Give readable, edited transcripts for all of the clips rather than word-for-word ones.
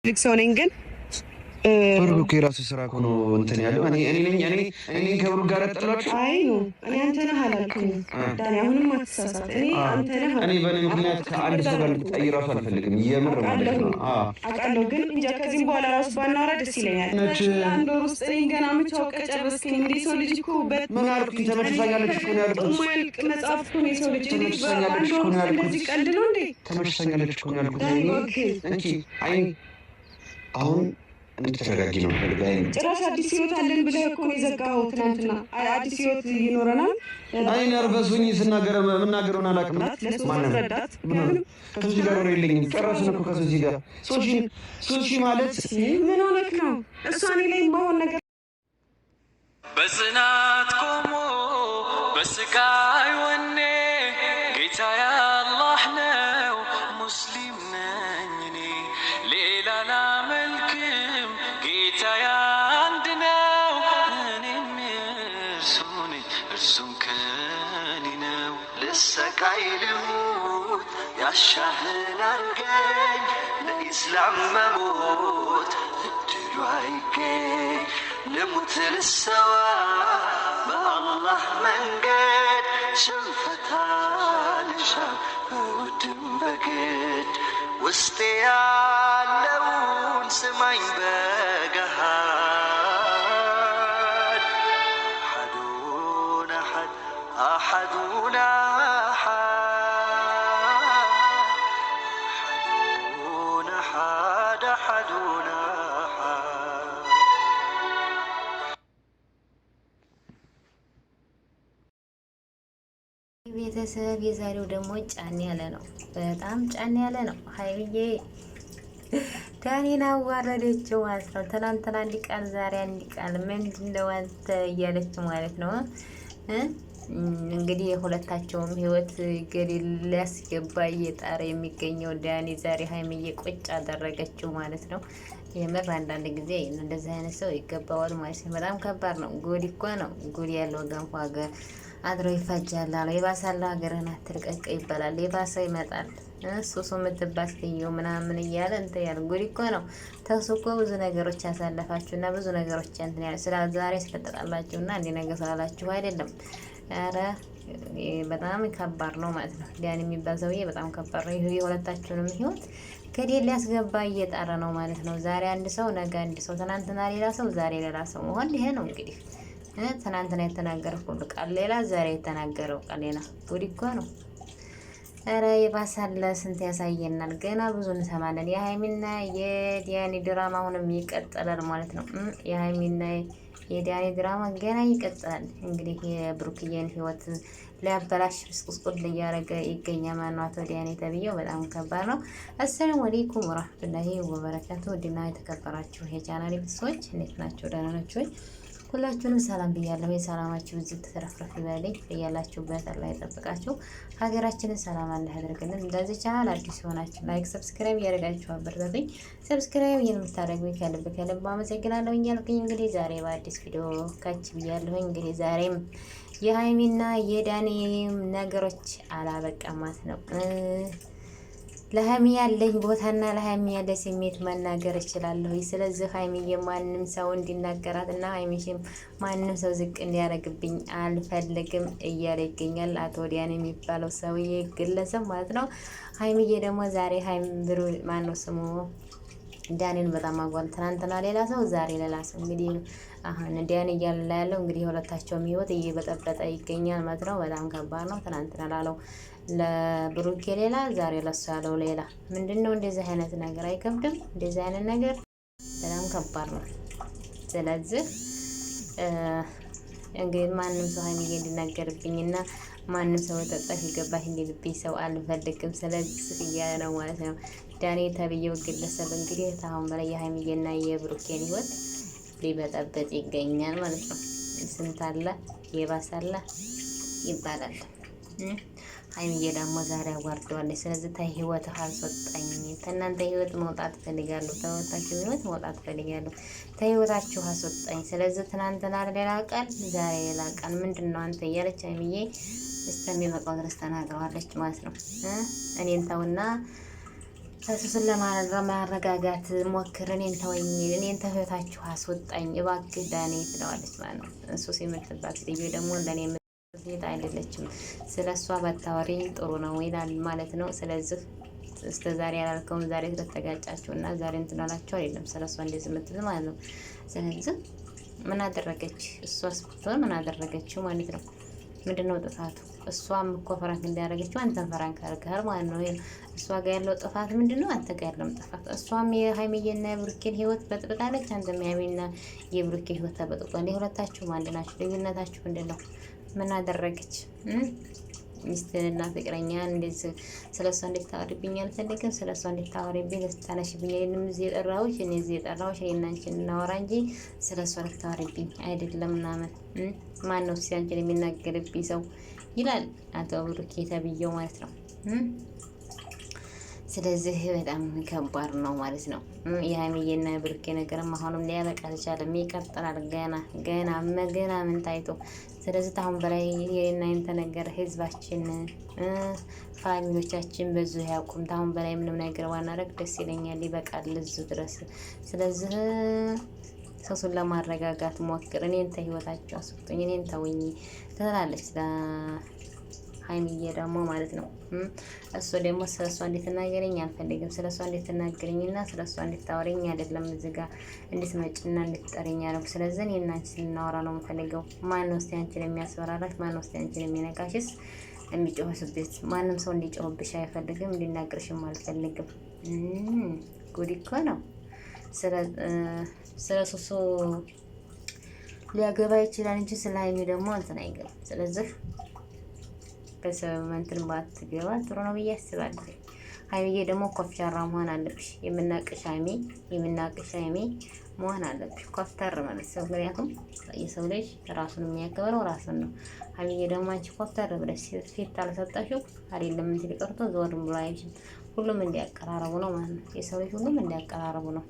ሰው ነኝ ግን ብሩክ የራሱ ስራ እኮ ነው እንትን ያለው እኔ ከብሩክ ጋር ያጠላችሁ። አይ ነው እኔ አንተ ነህ አላልኩኝ ዳኒ፣ አሁንም አትሳሳት። እኔ አንተ ነህ እኔ በእኔ ምክንያት ከአንድ ሰው ጋር ልትጠይ ራሱ አልፈልግም። የምር ማለት ነው። አውቃለሁ፣ ግን እንጃ ከዚህም በኋላ ራሱ ባናወራ ደስ ይለኛል። አንድ ወር ውስጥ እኔን ገና ምቻውቀ ጨረስከኝ። እንደ ሰው ልጅ እኮ ምን አልኩኝ? ተመችሳኛለች እኮ ነው ያልኩት። ማያልቅ መጽሐፍ እኮ ነው የሰው ልጅ በአንድ ወር ውስጥ እንደዚህ ቀልድ ነው እንዴ? ተመችሳኛለች እኮ ነው ያልኩት። እንኪ አይ አሁን እንድትረጋጊ ነው ፈልጋይ። ጭራሽ አዲስ ህይወት አለን ብለህ እኮ ነው የዘጋኸው ትናንትና። አዲስ ህይወት ይኖረናል። አይ ነርቨሱኝ የምናገረውን አላውቅም። ማስረዳት ከዚህ ጋር ወሬ የለኝም። ጨረስን እኮ ከዚህ ጋር ሱሺ ማለት ምን ሆነክ ነው? እሷ እኔ ላይ የማይሆን ነገር በጽናት ቆሞ በስቃይ ወኔ ጌታ ያላህ ነው ሙስሊም ነኝ እኔ ሌላ ላመልክም ጌታ አንድ ነው እኔም እርሱ ነኝ እርሱም ከኔ ነው። ልሰቃይ ልሙት ያሻህን አርገኝ ለኢስላም መሞት እድሉ አይገኝ ልሙት ልሰዋ በአላህ መንገድ ሽንፈታ ልሻም በውድም በግድ ውስጤ ያለውን ስማኝ በገሃድ አሐዱን አሐድ አሐዱን አሐዱን አሐድ አሐዱን ቤተሰብ የዛሬው ደግሞ ጫን ያለ ነው። በጣም ጫን ያለ ነው። ሀይሚዬ ዳኒን አዋረደችው ማለት ነው። ትናንትና አንድ ቃል ዛሬ አንድ ቃል ምንድነው አንተ እያለች ማለት ነው። እንግዲህ የሁለታቸውም ህይወት ገደል ሊያስገባ እየጣረ የሚገኘው ዳኒ ዛሬ ሀይሚዬ ቁጭ አደረገችው ማለት ነው። የምር አንዳንድ ጊዜ እንደዚህ አይነት ሰው ይገባዋል ማለት ነው። በጣም ከባድ ነው። ጉድ እኮ ነው። ጉድ ያለው ገንፎ ሀገር አድሮ ይፈጃል አለው። የባሰላ ሀገርህን አትልቀቅ ይባላል። የባሰው ይመጣል። ሱሱ የምትባስ ልዩ ምናምን እያለ እንትን ያለ ጉድ እኮ ነው። ተሱ እኮ ብዙ ነገሮች ያሳለፋችሁና ብዙ ነገሮች እንትን ያለ ስለ ዛሬ ስለተጣላችሁና እንዲ ነገር ስላላችሁ አይደለም። ኧረ በጣም ከባድ ነው ማለት ነው። ዳኒ የሚባል ሰውዬ በጣም ከባድ ነው። የሁለታችሁንም ህይወት ገደል ሊያስገባ እየጣረ ነው ማለት ነው። ዛሬ አንድ ሰው ነገ አንድ ሰው፣ ትናንትና ሌላ ሰው ዛሬ ሌላ ሰው መሆን ይሄ ነው እንግዲህ። ትናንትና የተናገረው ሁሉ ቃል ሌላ፣ ዛሬ የተናገረው ቃል ሌላ። ጉድ እኮ ነው። ኧረ የባሳለ ስንት ያሳየናል። ገና ብዙ እንሰማለን። የሀይሚና የዳኒ ድራማ አሁንም ይቀጥላል ማለት ነው። የሀይሚና የዳኒ ድራማ ገና ይቀጥላል። እንግዲህ የብሩክዬን ህይወት ሊያበላሽ ብስቁስቁል እያደረገ ይገኛል። ማነው አቶ ዳኒ ተብዬው በጣም ከባድ ነው። አሰላሙ አለይኩም ወራህመቱላሂ ወበረካቱ። ውድና የተከበራችሁ የቻናሌ ቤተሰቦች እንዴት ናቸው? ደህና ናችሁ ወይ? ሁላችሁንም ሰላም ብያለሁ። የሰላማችሁ እዚህ ተረፍረፍ ይበልኝ። ያላችሁበት አላህ ይጠብቃችሁ። ሀገራችንን ሰላም አላህ ያደርግልን። እንደዚህ ቻናል አዲስ ሆናችሁ ላይክ፣ ሰብስክራይብ እያደረጋችሁ አበረታቱኝ። ሰብስክራይብ የምታደርጉኝ ከልብ አመሰግናለሁ እያልኩኝ እንግዲህ ዛሬ በአዲስ ቪዲዮ ካች ብያለሁኝ። እንግዲህ ዛሬም የሀይሚና የዳኒ ነገሮች አላበቃማት ነው። ለሀይሚ ያለኝ ቦታና ለሀይሚ ያለ ስሜት መናገር እችላለሁ። ስለዚህ ሀይሚዬ ማንም ሰው እንዲናገራት እና ሀይሚሽም ማንም ሰው ዝቅ እንዲያደርግብኝ አልፈልግም እያለ ይገኛል አቶ ዳኒ የሚባለው ሰውዬ ግለሰብ ማለት ነው። ሀይሚዬ ደግሞ ዛሬ ብሩ ማነው ስሙ ዳኒን በጣም አጓል። ትናንትና ሌላ ሰው ዛሬ ሌላ ሰው። እንግዲህ አሁን ዳኒ እያለ ያለው እንግዲህ የሁለታቸውም ህይወት እየበጠበጠ ይገኛል ማለት ነው። በጣም ከባድ ነው። ትናንትና ላለው ለብሩኬ ሌላ፣ ዛሬ ለሱ ያለው ሌላ። ምንድነው እንደዚህ አይነት ነገር አይከብድም? እንደዚህ አይነት ነገር በጣም ከባድ ነው። ስለዚህ እንግዲህ ማንም ሰው ሀይሚዬ እንዲናገርብኝና ማንም ሰው ተጠፍ ይገባሽ እንዲልብኝ ሰው አልፈልግም። ስለዚህ እያለ ነው ማለት ነው ዳኒ ተብዬው ግለሰብ። እንግዲህ ታሁን በላይ የሀይሚዬና የብሩኬን ህይወት ሊበጠበጥ ይገኛል ማለት ነው። ስንት አለ የባሰለ ይባላል። ሀይሚዬ ደግሞ ዛሬ አዋርደዋለች። ስለዚህ ህይወት አስወጣኝ። ከእናንተ ህይወት መውጣት እፈልጋለሁ። ተወታችሁ ህይወት መውጣት እፈልጋለሁ። ህይወታችሁ አስወጣኝ። ስለዚህ ትናንትና ሌላ ቀን ዛሬ ሌላ ቀን ምንድን ነው አንተ እያለች ሀይሚዬ እስከሚበቃው ድረስ ተናግረዋለች ማለት ነው። እኔን ተውና እሱን ለማረጋጋት ሞክር። እኔን ተወኝ፣ እኔን ተህታችሁ አስወጣኝ እባክህ ዳኔ ትለዋለች ማለት ነው። እሱ ሲመትባት ልዩ ደግሞ እንደኔ ሴት አይደለችም፣ ስለ እሷ ባታወሪ ጥሩ ነው ይላል ማለት ነው። ስለዚህ እስከ ዛሬ ያላልከውን ዛሬ ስለተጋጫችሁ እና ዛሬ እንትን አላችሁ አይደለም ስለ እሷ እንደዚህ የምትል ማለት ነው። ስለዚህ ምን አደረገች? እሷስ ብትሆን ምን አደረገችው ማለት ነው? ምንድነው ጥፋቱ? እሷም እኮ ፈራንክ እንዲያደርገችው አንተን ፈራንክ አድርገሃል ማለት ነው። እሷ ጋር ያለው ጥፋት ምንድነው? አንተ ጋር ያለውም ጥፋት። እሷም የሀይሚዬና የብሩኬን ህይወት በጥብጣለች፣ አንተም የሀይሚና የብሩኬ ህይወት ተበጥጧል። የሁለታችሁም አንድ ናችሁ። ልዩነታችሁ ምንድነው? ምን አደረገች? ሚስትንና ፍቅረኛን እንደዚህ ስለ እሷ እንድታወሪብኝ አልፈልግም። ስለ እሷ እንድታወሪብኝ ልታነሽብኝ አይደለም እዚህ የጠራሁሽ። እኔ እዚህ የጠራሁሽ እኔና አንቺን እናወራ እንጂ ስለ እሷ ልታወሪብኝ አይደለም ምናምን። ማን ነው እስኪ አንቺን የሚናገርብኝ ሰው ይላል አቶ ብሩኬ ተብዬው ማለት ነው። ስለዚህ በጣም ከባድ ነው ማለት ነው። የሀይሚዬና የብሩኬ ነገርም አሁንም ሊያበቃ አልቻለም፣ ይቀጥላል ገና ምን ታይቶ። ስለዚህ አሁን በላይ የኔና የተነገረ ህዝባችን ፋሚሊዎቻችን በዙ ያውቁም። አሁን በላይ ምንም ነገር ባናደርግ ደስ ይለኛል፣ ይበቃል እዚሁ ድረስ። ስለዚህ ሰሱን ለማረጋጋት ሞክር። እኔን ተህይወታችሁ አስወጡኝ፣ እኔን ተውኝ ትላለች ሀይሚዬ ደግሞ ማለት ነው። እሱ ደግሞ ስለ እሷ እንድትናገረኝ አልፈልግም። ስለ እሷ እንድትናገረኝና ስለ እሷ እንድታወሪኝ አይደለም እዚህ ጋር እንድትመጭና እንድትጠሪኝ ያለው። ስለዚህ እኔ እና አንቺ ልናወራ ነው የምፈልገው። ማን ነው እስቲ አንቺን የሚያስፈራራሽ? ማን ነው እስቲ አንቺን የሚነካሽስ? የሚጮህስበት ማንም ሰው እንዲጮህብሽ አይፈልግም፣ እንዲናገርሽም አልፈልግም። ጉድ እኮ ነው። ስለ ሱሱ ሊያገባ ይችላል እንጂ ስለ ሀይሚ ደግሞ እንትን አይገባም። ስለዚህ በሰመንትን ባትገባ ጥሩ ነው ብዬ አስባለሁ። ሀይሚዬ ደግሞ ኮፍቻራ መሆን አለብሽ። የምናቅሽ ሀይሚ መሆን አለብሽ። ኮፍተር ማለት ሰው ምክንያቱም የሰው ልጅ ራሱን የሚያከብረው ራሱን ነው። ሀይሚዬ ደግሞ አንቺ ኮፍተር ብለሽ ፊት አልሰጠሽው አይደለም እንትን ሊቀርቶ ዞር ብሎ አይሽም። ሁሉም እንዲያቀራረቡ ነው ማለት ነው። የሰው ልጅ ሁሉም እንዲያቀራረቡ ነው።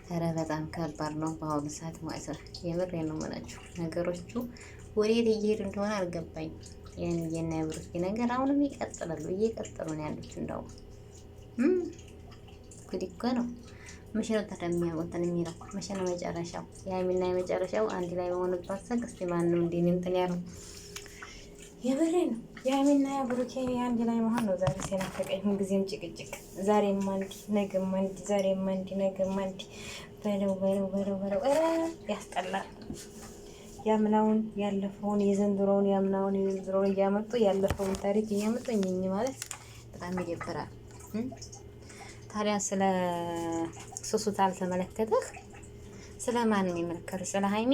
ኧረ በጣም ከባድ ነው በአሁኑ ሰዓት ማለት ነው። የምሬ ነው የምላችሁ ነገሮቹ ወዴት እየሄዱ እንደሆነ አልገባኝም። የሀይሚዬና የብሩኬ ነገር አሁንም ይቀጥላሉ፣ እየቀጠሉ ነው ያሉት። እንደው ጉድ እኮ ነው። መቼ ነው ታዲያ የሚያውቁትን የሚለው? መቼ ነው መጨረሻው? የሀይሚና የመጨረሻው አንድ ላይ በሆነባት ሰግ እስቲ ማንም እንዲህ እንትን ያለው የምሬ ነው። የሀይሚና የብሩኬ አንድ ላይ መሆን ነው ዛሬ ሲናፈቀኝ። ሁልጊዜም ጭቅጭቅ፣ ዛሬም አንዲ ነገም አንዲ፣ ዛሬም አንዲ ነገም አንዲ፣ በለው ያስጠላል። ያምናውን ያለፈውን የዘንድሮውን ያምናውን የዘንድሮውን እያመጡ ያለፈውን ታሪክ እያመጡ እኝኝ ማለት በጣም ይደብራል። ታዲያ ስለ ሱሱት አልተመለከተህ? ስለ ማን የሚመለከተህ? ስለ ሀይሚ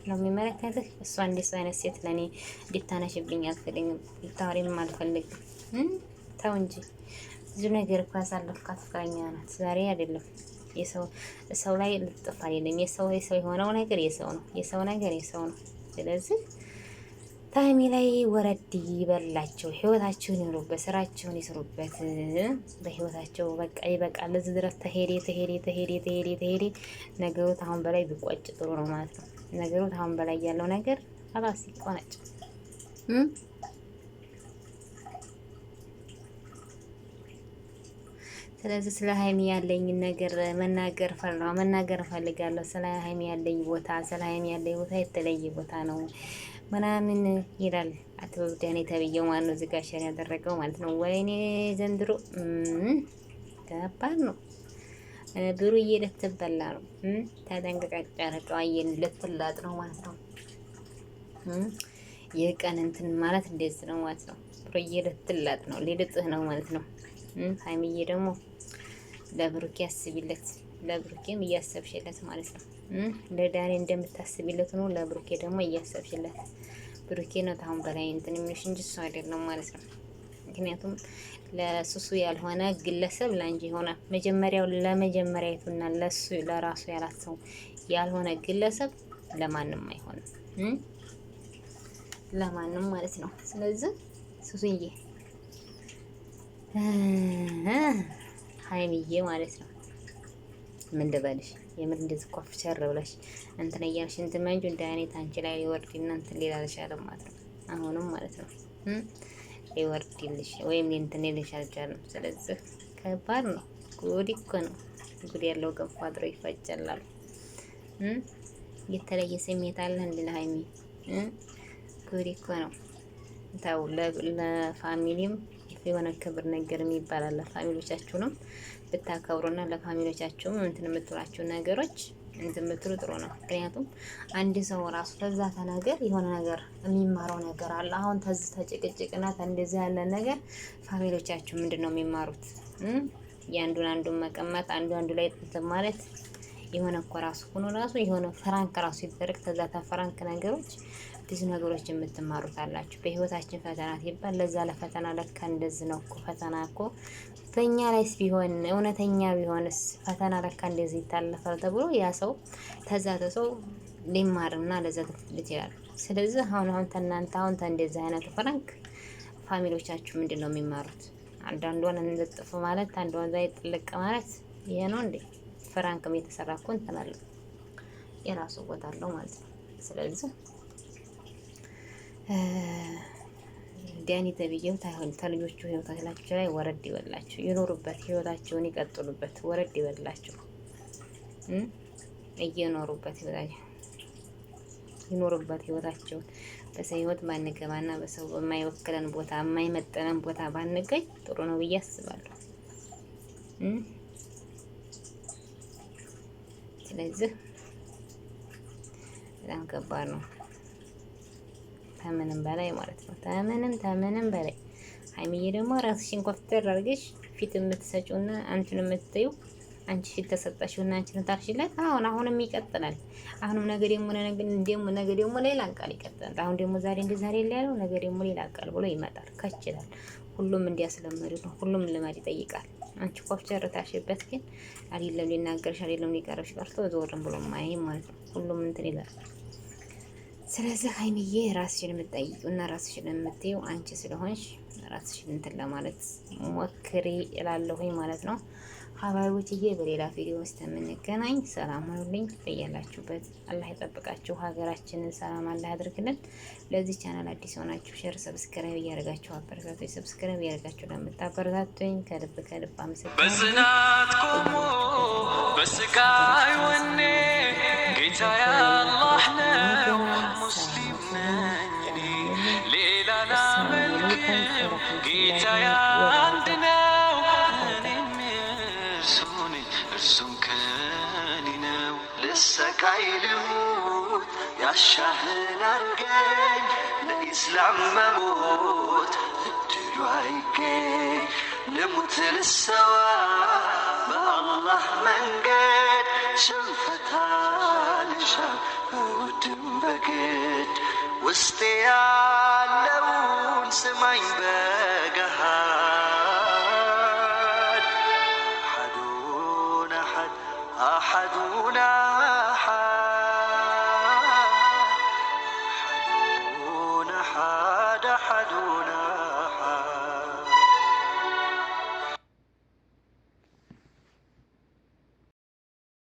ነው የሚመለከተህ? እሷ እንደሱ አይነት ሴት ለእኔ እንዲታነሽብኝ አልፈልግም፣ ልታወሪም አልፈልግም። ተው እንጂ ብዙ ነገር እኮ ያሳለፍካት ፍቅረኛ ናት፣ ዛሬ አይደለም። ሰው ላይ ልጥፍ አይደለም። የሰው የሆነው ነገር የሰው ነው፣ የሰው ነገር የሰው ነው። ስለዚህ ታይሚ ላይ ወረድ ይበላቸው፣ ህይወታቸውን ይኑሩበት፣ ስራቸውን ይስሩበት በህይወታቸው። በቃ ይበቃል። ለዚህ ድረስ ተሄደ ነገሩ አሁን በላይ ቢቋጭ ጥሩ ነው ማለት ነው። ነገሩ አሁን በላይ ያለው ነገር አላስ ይቆነጭ። ስለዚህ ስለ ሀይሚ ያለኝ ነገር መናገር እፈልጋለሁ። ስለ ሀይሚ ያለኝ ቦታ የተለየ ቦታ ነው ምናምን ይላል አቶ ዳኔ ተብዬው ማለት ነው። እዚህ ጋር ሸር ያደረገው ማለት ነው። ወይኔ ዘንድሮ ከባድ ነው። ብሩዬ ልትበላ ነው። ተጠንቅቃ ጨረቃዬን ልትላጥ ነው ማለት ነው። የቀን እንትን ማለት እንደዚህ ነው ማለት ነው። ብሩዬ ልትላጥ ነው፣ ሊልጥህ ነው ማለት ነው። ሀይሚዬ ደግሞ ለብሩኬ አስቢለት፣ ለብሩኬም እያሰብሽለት ማለት ነው። ለዳኔ እንደምታስቢለት ነው፣ ለብሩኬ ደግሞ እያሰብሽለት። ብሩኬ ነው ታሁን በላይ እንትን የሚልሽ እንጂ እሱ አይደለም ማለት ነው። ምክንያቱም ለሱሱ ያልሆነ ግለሰብ ላንጂ ሆነ መጀመሪያው ለመጀመሪያይቱና ለሱ ለራሱ ያላሰው ያልሆነ ግለሰብ ለማንም አይሆንም፣ ለማንም ማለት ነው። ስለዚህ ሱሱዬ ሀይሚዬ ማለት ነው ምን ልበልሽ፣ የምር እንደዚህ ኮፍቸር ብለሽ እንትን እያልሽ እንትን መንጁ እንደ አይነት አንቺ ላይ ሊወርድና እንትን ሌላ አልቻለም ማለት ነው። አሁንም ማለት ነው ሊወርድልሽ ወይም እንትን ይልሽ አልቻለም። ስለዚህ ከባድ ነው። ጉድ እኮ ነው። ጉድ ያለው ገንፎ አድሮ ይፈጨላል። የተለየ ስሜት አለ እንዴ ለሀይሚ? ጉድ እኮ ነው። ታው ለፋሚሊም የሆነ ክብር ነገር የሚባል አለ። ፋሚሊዎቻችሁንም ብታከብሩና ለፋሚሊዎቻችሁም እንትን የምትሏቸው ነገሮች እንትን የምትሉ ጥሩ ነው። ምክንያቱም አንድ ሰው ራሱ ተዛ ተናገር የሆነ ነገር የሚማረው ነገር አለ። አሁን ተዝ ተጭቅጭቅና እንደዚህ ያለ ነገር ፋሚሊዎቻችሁ ምንድነው የሚማሩት? አንዱን መቀመጥ አንዱ ላይ እንትን ማለት የሆነ እኮ ራሱ ሆኖ ራሱ የሆነ ፍራንክ ራሱ ይደረግ ተዛ ተፍራንክ ነገሮች ብዙ ነገሮች የምትማሩት አላችሁ። በህይወታችን ፈተና ሲባል ለዛ ለፈተና ለካ እንደዚህ ነው እኮ ፈተና እኮ በእኛ ላይስ ቢሆን እውነተኛ ቢሆንስ ፈተና ለካ እንደዚህ ይታለፋል ተብሎ ያ ሰው ተዛ ተሰው ሊማርና ለዛ ትክክል ይችላል። ስለዚህ አሁን ተናንተ እንደዚህ አይነት ፍራንክ ፋሚሊዎቻችሁ ምንድነው የሚማሩት? አንዷን እንጥፍ ማለት አንዷን ላይ ጥልቅ ማለት ይሄ ነው እንዴ? ፍራንክም የተሰራ እኮ እንትን አለ የራሱ ቦታ አለው ማለት ነው። ስለዚህ ዳኒ ተብዬው ተልጆቹ ህይወታቸው ላይ ወረድ ይበላችሁ፣ ይኖሩበት፣ ህይወታቸውን ይቀጥሉበት፣ ወረድ ይበላችሁ፣ እየኖሩበት ይኖሩበት ህይወታቸውን። በሰው ህይወት ባንገባና በሰው የማይወክለን ቦታ የማይመጠነን ቦታ ባንገኝ ጥሩ ነው ብዬ አስባለሁ። ስለዚህ በጣም ከባድ ነው ከምንም በላይ ማለት ነው። ከምንም በላይ ሀይሚዬ ደግሞ ራስሽን ኮፍተር አድርገሽ ፊት የምትሰጪውና አንቺን የምትዩ አንቺ ፊት ተሰጣሽውና አንቺን ታርሽለት አሁንም ይቀጥላል። አሁንም ነገ ደግሞ ሌላ ቃል ይቀጥላል። አሁን ደግሞ ዛሬ ያለው ነገ ደግሞ ሌላ ቃል ብሎ ይመጣል ከችላል። ሁሉም እንዲያስለመዱ ነው። ሁሉም ልማድ ይጠይቃል። አንቺ ኮፍቸር ታሽበት ግን አይደለም ሊናገርሽ አይደለም ሊቀርብሽ ቀርቶ ዞርም ብሎ ማይ ማለት ነው። ሁሉም እንትን ይላል። ስለዚህ ሀይሚዬ ራስሽን የምትጠይቂውና ራስሽን የምትይው አንቺ ስለሆንሽ ራስሽን እንትን ለማለት ሞክሪ እላለሁኝ ማለት ነው። ሀባይቦችዬ በሌላ ቪዲዮ ውስጥ የምንገናኝ። ሰላም ሁኑልኝ በያላችሁበት። አላህ ይጠብቃችሁ። ሀገራችንን ሰላም አላህ ያድርግልን። ለዚህ ቻናል አዲስ ሆናችሁ ሼር፣ ሰብስክራይብ እያደረጋችሁ አበረታቱኝ። ሰብስክራይብ እያደረጋችሁ ለምታበረታቱኝ ከልብ አመሰግናለሁ። በጽናት ቆሞ በስቃይ ወኔ ጌታ ያላህ ነው። ሙስሊም ነኝ እኔ ሌላ ላመልክም ጌታ አንድ ነው። እርሱም ከኔ ነው። ልሰቃይ ልሙት ያሻህን አርገኝ ለኢስላም መሞት እድሉ አይገኝ። ልሙት ልሰዋ በአላህ መንገድ ሽንፈት አልሻም እውድም በግድ ውስጤ ያለውን ስማኝ በገሃድ أحدنا